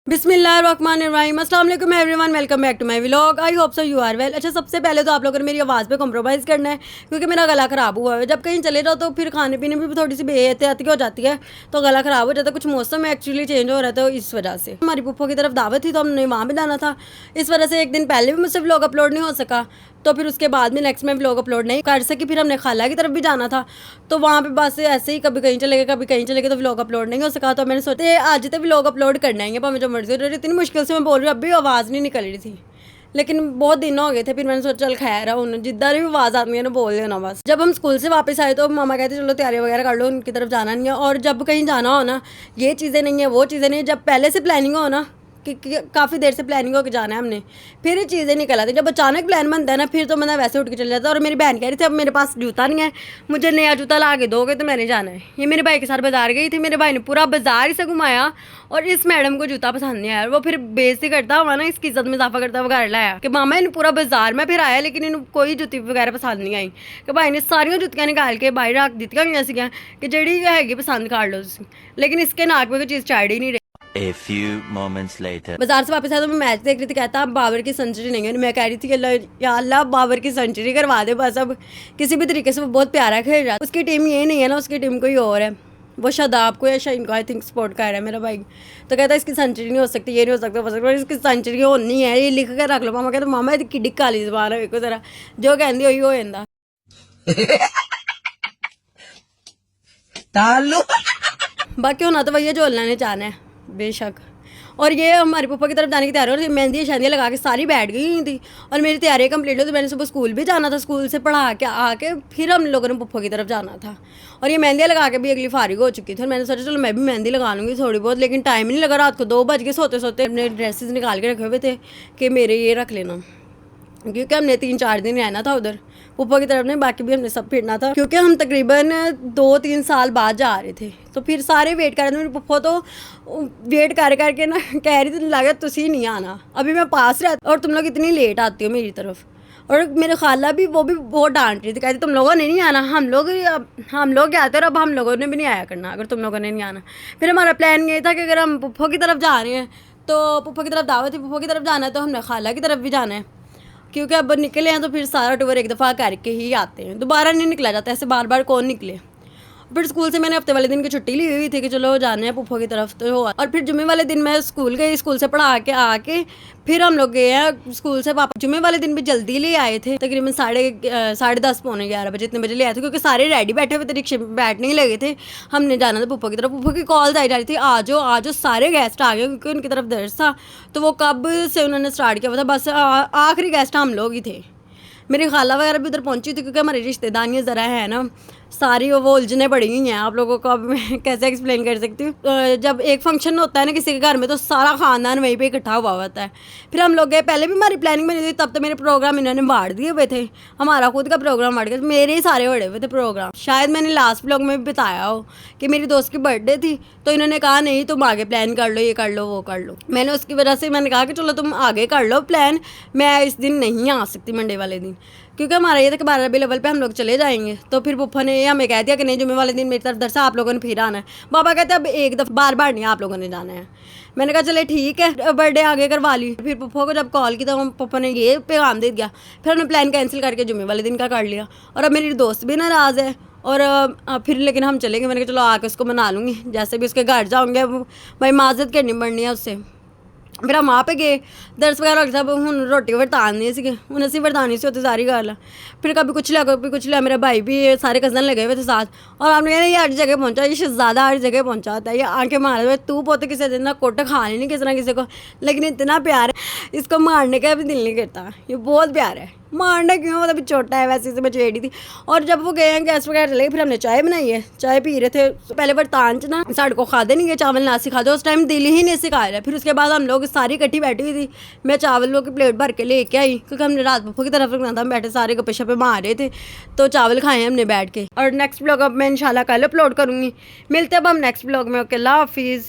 बिस्मिल्लाहिर्रहमानिर्रहीम, अस्सलाम वालेकुम everyone, welcome back to my vlog. I hope so you are well. अच्छा, सबसे पहले तो आप लोगों ने मेरी आवाज़ पे कॉम्प्रोमाइज़ करना है क्योंकि मेरा गला ख़राब हुआ है। जब कहीं चले जाओ तो फिर खाने पीने में भी थोड़ी सी बेहतियाती हो जाती है, तो गला ख़राब हो जाता है। कुछ मौसम एक्चुअली चेंज हो रहा था, तो इस वजह से हमारी पुप्पो की तरफ दावत थी तो हमने वहाँ भी जाना था। इस वजह से एक दिन पहले भी मुझसे व्लॉग अपलोड नहीं हो सका, तो फिर उसके बाद में नेक्स्ट में व्लॉग अपलोड नहीं कर सकी। फिर हमने खाला की तरफ भी जाना था, तो वहाँ पे बस ऐसे ही कभी कहीं चले गए कभी कहीं चले गए, तो व्लॉग अपलोड नहीं हो सका। तो मैंने सोचा आज तो व्लॉग अपलोड करना है, पर जो मर्जी हो रही, इतनी मुश्किल से मैं बोल रही हूँ, अभी आवाज़ नहीं निकल रही थी, लेकिन बहुत दिन हो गए थे। फिर मैंने सोचा चल खैर है, उन्हें जिधर भी आवाज़ आती है ना बोल देना बस। जब हम स्कूल से वापस आए तो मामा कहते चलो तैयारी वगैरह कर लो, उनकी तरफ जाना नहीं है। और जब कहीं जाना हो ना, ये चीज़ें नहीं है वो चीज़ें नहीं है, जब पहले से प्लानिंग हो ना कि काफ़ी देर से प्लानिंग होकर जाना है हमने, फिर ये चीज़ें निकल आती। जब अचानक प्लान बनता है ना, फिर तो मैं वैसे उठ के चल जाता है। और मेरी बहन कह रही थी अब मेरे पास जूता नहीं है, मुझे नया जूता ला के दोगे तो मैंने जाना है। ये मेरे भाई के साथ बाजार गई थी, मेरे भाई ने पूरा बाजार ही से घुमाया और इस मैडम को जूता पसंद नहीं आया। वो फिर बेइज्जती करता हुआ ना, इसकी इज्जत में इजाफा करता हुआ घर लाया कि मामा इन पूरा बाजार में फिर आया, लेकिन इन कोई जूती वगैरह पसंद नहीं आई। कि भाई ने सारियाँ जुतियाँ निकाल के बाहर रख दी ऐसी कि जेड़ी हैगी पसंद कर लो तुम, लेकिन इसके नाक में कोई चीज़ चाड़ ही नहीं रही। A few moments later. बाजार से वापस आया तो मैं मैच देख रही थी, कहता अब बाबर की सेंचुरी नहीं है। मैं कह रही थी कि या अल्लाह बाबर की सेंचुरी करवा दे बस। अब किसी भी तरीके से वो बहुत प्यारा खेल रहा है। उसकी टीम ये नहीं है ना, उसकी टीम कोई और है, वो शादाब को या शाइन को आई थिंक सपोर्ट कर रहा है मेरा भाई। तो कहता है इसकी सेंचुरी नहीं हो सकती, ये नहीं हो सकता, इसकी सेंचुरी होनी है, ये लिख कर रख लो। मामा कहते मामा कि काली जबान है, देखो जरा जो कहती हुई हो जाता। बाकी होना तो भैया जो अल्लाह ने चाहना है बेशक। और ये हमारी पप्पा की तरफ जाने की तैयारी हो रही थी, मेहंदी शादियाँ लगा के सारी बैठ गई थी और मेरी तैयारी कंप्लीट हुई। तो मैंने सुबह स्कूल भी जाना था, स्कूल से पढ़ा के आके फिर हम लोगों ने पप्पा की तरफ जाना था। और ये मेहंदियाँ लगा के भी अगली फारिग हो चुकी थी और मैंने सोचा चलो मैं भी मेहंदी लगा लूँगी थोड़ी बहुत, लेकिन टाइम नहीं लगा। रात को 2 बज के सोते सोते अपने ड्रेसेस निकाल के रखे हुए थे कि मेरे ये रख लेना, क्योंकि हमने 3-4 दिन रहना था उधर, पप्पा की तरफ नहीं, बाकी भी हमने सब फिरना था। क्योंकि हम तकरीबन 2-3 साल बाद जा रहे थे, तो फिर सारे वेट कर रहे थे। मेरे पप्पा तो वेट कर करके ना कह रही थी लगा तुसी नहीं आना, अभी मैं पास रहती और तुम लोग इतनी लेट आती हो मेरी तरफ। और मेरे खाला भी वो भी बहुत डांट रही थी, कहती तुम लोगों ने नहीं आना, हम लोग गए थे और अब हम लोगों ने भी नहीं आया करना अगर तुम लोगों ने नहीं आना। फिर हमारा प्लान ये था कि अगर हम पप्पा की तरफ जा रहे हैं तो पप्पा की तरफ दावत थी, पप्पा की तरफ जाना है तो हमने खाला की तरफ भी जाना है, क्योंकि अब निकले हैं तो फिर सारा टूर एक दफ़ा करके ही आते हैं, दोबारा नहीं निकला जाता, ऐसे बार बार कौन निकले। फिर स्कूल से मैंने हफ्ते वाले दिन की छुट्टी ली हुई थी कि चलो जाने हैं पुप्पो की तरफ, तो और फिर जुम्मे वाले दिन मैं स्कूल गई, स्कूल से पढ़ा के आके फिर हम लोग गए हैं स्कूल से वापस। जुम्मे वाले दिन भी जल्दी ले आए थे, तकरीबन 10:30 पौने 11 बजे इतने बजे ले आए थे, क्योंकि सारे रेडी बैठे हुए थे, रिक्शे में बैठने ही लगे थे। हमने जाना था पुप्पो की तरफ। पुप्पो की कॉल आई जा रही थी आ जाओ सारे गेस्ट आ गए, क्योंकि उनकी तरफ दर्ज था, तो वो कब से उन्होंने स्टार्ट किया हुआ था, बस आखिरी गेस्ट हम लोग ही थे। मेरी खाला वगैरह भी उधर पहुंची थी, क्योंकि हमारी रिश्तेदारियाँ ज़रा है ना सारी वो उलझने पड़ी हुई हैं। आप लोगों को अब मैं कैसे एक्सप्लेन कर सकती हूँ। जब एक फंक्शन होता है ना किसी के घर में, तो सारा ख़ानदान वहीं पे इकट्ठा हुआ होता है। फिर हम लोग गए, पहले भी हमारी प्लानिंग बनी थी, तब तो मेरे प्रोग्राम इन्होंने बांट दिए हुए थे, हमारा खुद का प्रोग्राम बांट गया, मेरे ही सारे बड़े हुए थे प्रोग्राम। शायद मैंने लास्ट व्लॉग में भी बताया हो कि मेरी दोस्त की बर्थडे थी, तो इन्होंने कहा नहीं तुम आगे प्लान कर लो, ये कर लो वो कर लो। मैंने उसकी वजह से मैंने कहा कि चलो तुम आगे कर लो प्लान, मैं इस दिन नहीं आ सकती मंडे वाले दिन, क्योंकि हमारा ये था कि 12 लेवल पे हम लोग चले जाएंगे। तो फिर पुप्पा ने हमें कह दिया कि नहीं जुम्मे वाले दिन मेरी तरफ दरसा आप लोगों ने फिर आना है। पापा कहते अब एक दफ़ा बार बार नहीं आप लोगों ने जाना है। मैंने कहा चले ठीक है, बर्थडे आगे करवा ली। फिर पुप्पा को जब कॉल की तो पप्पा ने ये पैगाम दे दिया, फिर हमने प्लान कैंसिल करके जुम्मे वाले दिन का कर लिया। और अब मेरी दोस्त भी नाराज़ है, और फिर लेकिन हम चलेंगे। मैंने कहा चलो आके उसको मना लूँगी, जैसे भी उसके घर जाऊँगे भाई माजत करनी पड़नी है उससे। फिर हम वहाँ पे गए, दर्स वगैरह सब हूँ रोटी वरतानी सी हूँ असी वरतानी सी होती सारी गल। फिर कभी कुछ लिया कभी कुछ लिया, मेरा भाई भी सारे कज़न लगे हुए थे साथ, और हमने कहना ये हर जगह पहुँचा, ये शहज़ादा हर जगह पहुँचा होता है, ये आके मारे हुए तू पोते किसी दिन ना कोट खा नहीं किसी ना किसी को, लेकिन इतना प्यार है इसको मारने का भी दिल नहीं करता, ये बहुत प्यार है। मारना क्यों, मतलब छोटा है वैसे से मैं छेड़ी थी। और जब वो गए हैं गैस वगैरह चले, फिर हमने चाय बनाई है, चाय पी रहे थे। पहले बरतान च ना साढ़े को खाते नहीं गए चावल ना सिखा दो, उस टाइम दिल ही नहीं सिखाया रहा। फिर उसके बाद हम लोग सारी इकट्ठी बैठी हुई थी, मैं चावलों की प्लेट भर के लेके आई, क्योंकि हमने रात पप्पो की तरफ रखना था। हम बैठे सारे गप्पे शप्पे मार रहे थे, तो चावल खाए हमने बैठ के। और नेक्स्ट ब्लॉग अब मैं इंशाल्लाह कल अपलोड करूँगी। मिलते अब हम नेक्स्ट ब्लॉग में। ओके, अल्लाह हाफिज़।